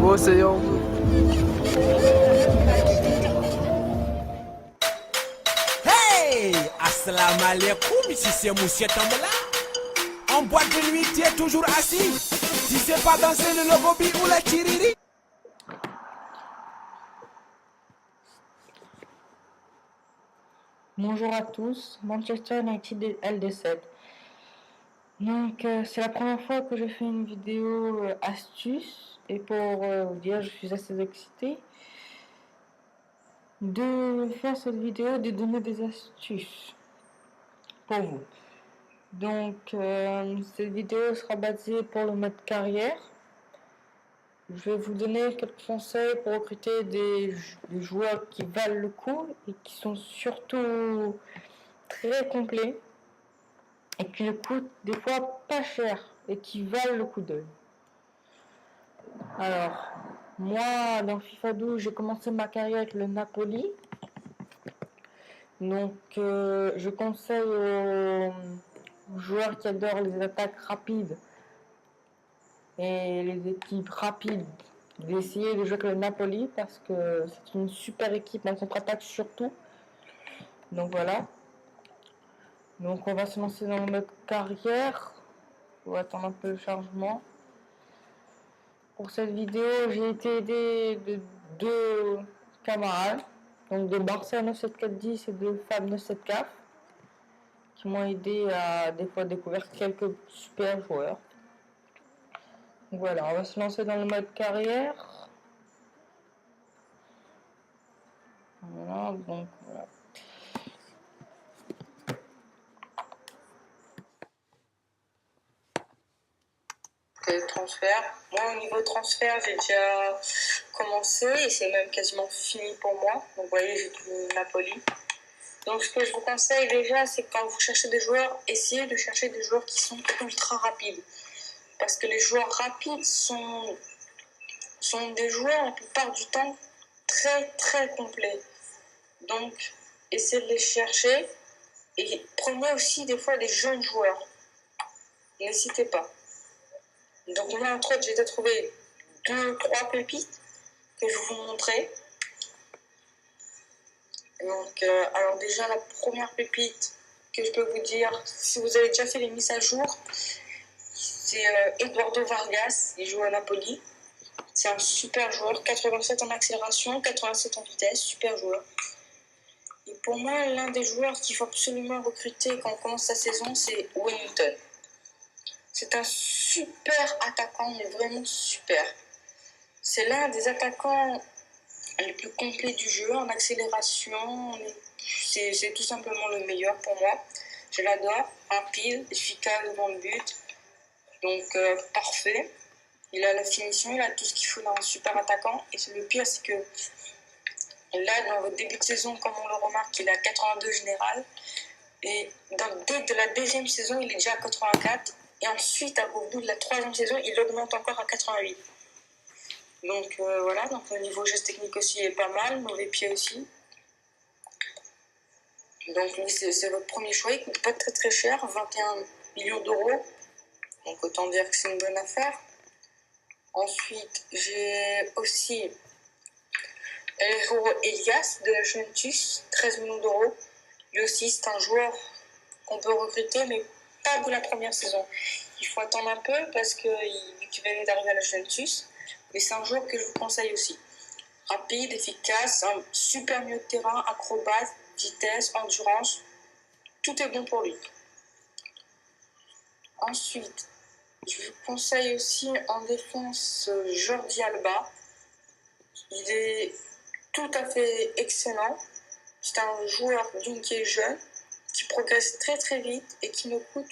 Océan. Hey, assalamu alaikum, ici c'est Monsieur Tambala. En boîte de nuit, tu es toujours assis. Si c'est pas danser le logobi ou la chiriri. Bonjour à tous, Manchester United LD7. Donc c'est la première fois que je fais une vidéo astuce et pour vous dire je suis assez excitée de faire cette vidéo, de donner des astuces pour vous. Donc cette vidéo sera basée pour le mode carrière. Je vais vous donner quelques conseils pour recruter des joueurs qui valent le coup et qui sont surtout très complets et qui ne coûtent des fois pas cher et qui valent le coup d'œil. Alors, moi, dans FIFA 12, j'ai commencé ma carrière avec le Napoli. Donc, je conseille aux joueurs qui adorent les attaques rapides et les équipes rapides d'essayer de jouer avec le Napoli parce que c'est une super équipe en contre-attaque surtout. Donc voilà. Donc on va se lancer dans le mode carrière. On va attendre un peu le chargement. Pour cette vidéo, j'ai été aidé de deux camarades, donc de Barça 97410 et de Fab 974, qui m'ont aidé à des fois découvrir quelques super joueurs. Donc voilà, on va se lancer dans le mode carrière. Voilà, donc voilà. Transfert. Moi, au niveau transfert, j'ai déjà commencé et c'est même quasiment fini pour moi. Donc, vous voyez, j'ai tout Napoli. Donc, ce que je vous conseille déjà, c'est que quand vous cherchez des joueurs, essayez de chercher des joueurs qui sont ultra rapides. Parce que les joueurs rapides sont des joueurs, la plupart du temps, très, très complets. Donc, essayez de les chercher et prenez aussi des fois des jeunes joueurs. N'hésitez pas. Donc moi, entre autres, j'ai déjà trouvé 2-3 pépites que je vais vous montrer. Donc, alors déjà, la première pépite que je peux vous dire, si vous avez déjà fait les mises à jour, c'est Eduardo Vargas, il joue à Napoli. C'est un super joueur, 87 en accélération, 87 en vitesse, super joueur. Et pour moi, l'un des joueurs qu'il faut absolument recruter quand on commence sa saison, c'est Wellington. C'est un super attaquant, mais vraiment super. C'est l'un des attaquants les plus complets du jeu, en accélération. C'est tout simplement le meilleur pour moi. Je l'adore, rapide, efficace devant le but. Donc parfait. Il a la finition, il a tout ce qu'il faut dans un super attaquant. Et le pire, c'est que là, dans votre début de saison, comme on le remarque, il a 82 général. Et dès de la deuxième saison, il est déjà à 84. Et ensuite, au bout de la troisième saison, il augmente encore à 88. Donc voilà, donc au niveau geste technique aussi, il est pas mal, mauvais pied aussi. Donc lui, c'est votre premier choix, il coûte pas très très cher, 21 millions d'euros. Donc autant dire que c'est une bonne affaire. Ensuite, j'ai aussi Elias de la Juventus, 13 millions d'euros. Lui aussi, c'est un joueur qu'on peut recruter, mais pas de la première saison. Il faut attendre un peu parce qu'il venait d'arriver à la Juventus. Mais c'est un joueur que je vous conseille aussi. Rapide, efficace, un super milieu de terrain, acrobate, vitesse, endurance. Tout est bon pour lui. Ensuite, je vous conseille aussi en défense Jordi Alba. Il est tout à fait excellent. C'est un joueur qui est jeune, qui progresse très très vite et qui ne coûte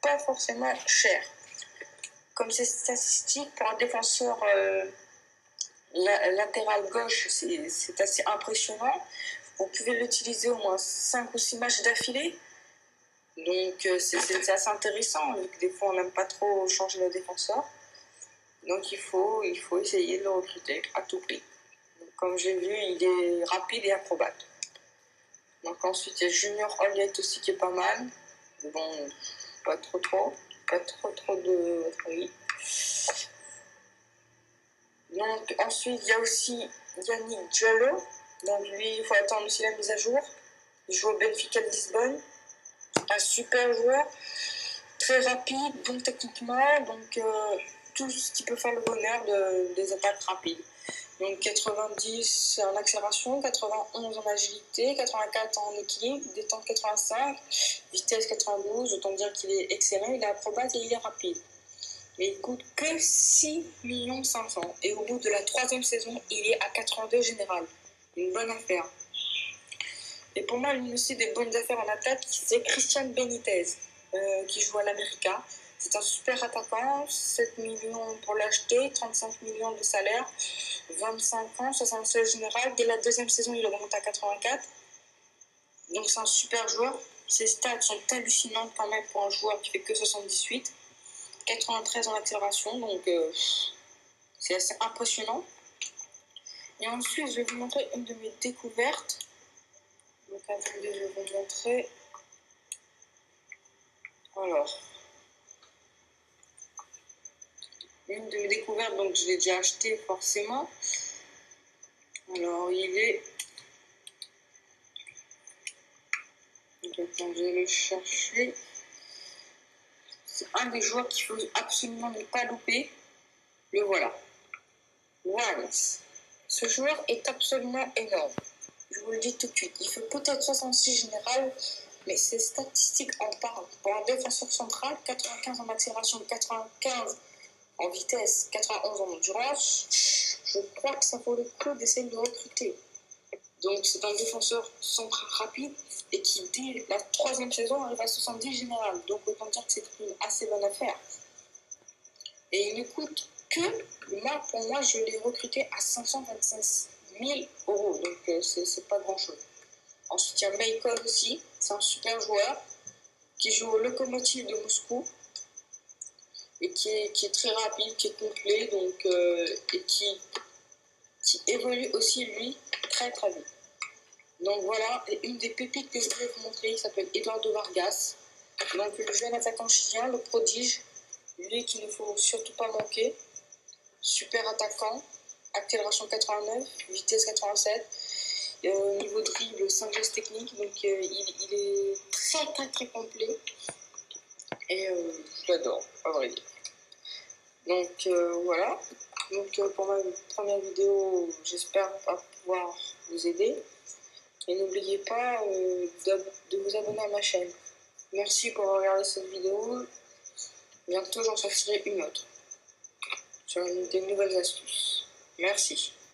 pas forcément cher. Comme c'est statistique pour un défenseur latéral gauche, c'est assez impressionnant. Vous pouvez l'utiliser au moins 5 ou 6 matchs d'affilée. Donc c'est assez intéressant, vu que des fois on n'aime pas trop changer le défenseur. Donc il faut essayer de le recruter à tout prix. Donc, comme j'ai vu, il est rapide et acrobate. Donc ensuite il y a Junior Olliet aussi qui est pas mal. Bon, pas trop de... Oui. Donc ensuite, il y a aussi Yannick Diallo. Donc lui, il faut attendre aussi la mise à jour. Il joue au Benfica de Lisbonne. Un super joueur, très rapide, bon techniquement. Donc tout ce qui peut faire le bonheur des attaques rapides. Donc 90 en accélération, 91 en agilité, 84 en équilibre, détente 85, vitesse 92, autant dire qu'il est excellent, il est acrobate et il est rapide. Mais il coûte que 6 500 000 et au bout de la 3e saison, il est à 82 général. Une bonne affaire. Et pour moi, l'une aussi des bonnes affaires en attaque, c'est Christian Benitez, qui joue à l'América. C'est un super attaquant, 7 millions pour l'acheter, 35 millions de salaire, 25 ans, 76 général. Dès la 2e saison, il remonte à 84. Donc c'est un super joueur. Ses stats sont hallucinantes quand même pour un joueur qui fait que 78. 93 en accélération, donc c'est assez impressionnant. Et ensuite, je vais vous montrer une de mes découvertes. Donc attendez, je vais vous montrer. Alors, une de mes découvertes, donc je l'ai déjà acheté forcément. Alors, il est... Donc, je vais le chercher. C'est un des joueurs qu'il faut absolument ne pas louper. Le voilà. Wallace. Ce joueur est absolument énorme. Je vous le dis tout de suite. Il fait peut-être 66 général, mais ses statistiques en parlent. Pour un défenseur central, 95 en accélération, 95 en vitesse, 91 en endurance, je crois que ça vaut le coup d'essayer de le recruter. Donc c'est un défenseur central rapide et qui, dès la 3e saison, arrive à 70 général. Donc autant dire que c'est une assez bonne affaire. Et il ne coûte que, pour moi, je l'ai recruté à 525 000 €. Donc c'est pas grand-chose. Ensuite, il y a Maïkon aussi. C'est un super joueur qui joue au Lokomotiv de Moscou et qui est très rapide, qui est complet, donc, et qui évolue aussi, lui, très très vite. Donc voilà, et une des pépites que je voulais vous montrer, il s'appelle Eduardo Vargas. Donc le jeune attaquant chilien, le prodige, lui qu'il ne faut surtout pas manquer. Super attaquant, accélération 89, vitesse 87, niveau dribble, 5 gestes techniques, donc il est très très très complet. Et je l'adore, à vrai dire. Donc voilà, donc pour ma première vidéo, j'espère pouvoir vous aider. Et n'oubliez pas de vous abonner à ma chaîne. Merci pour avoir regardé cette vidéo. Bientôt j'en sortirai une autre sur des nouvelles astuces. Merci.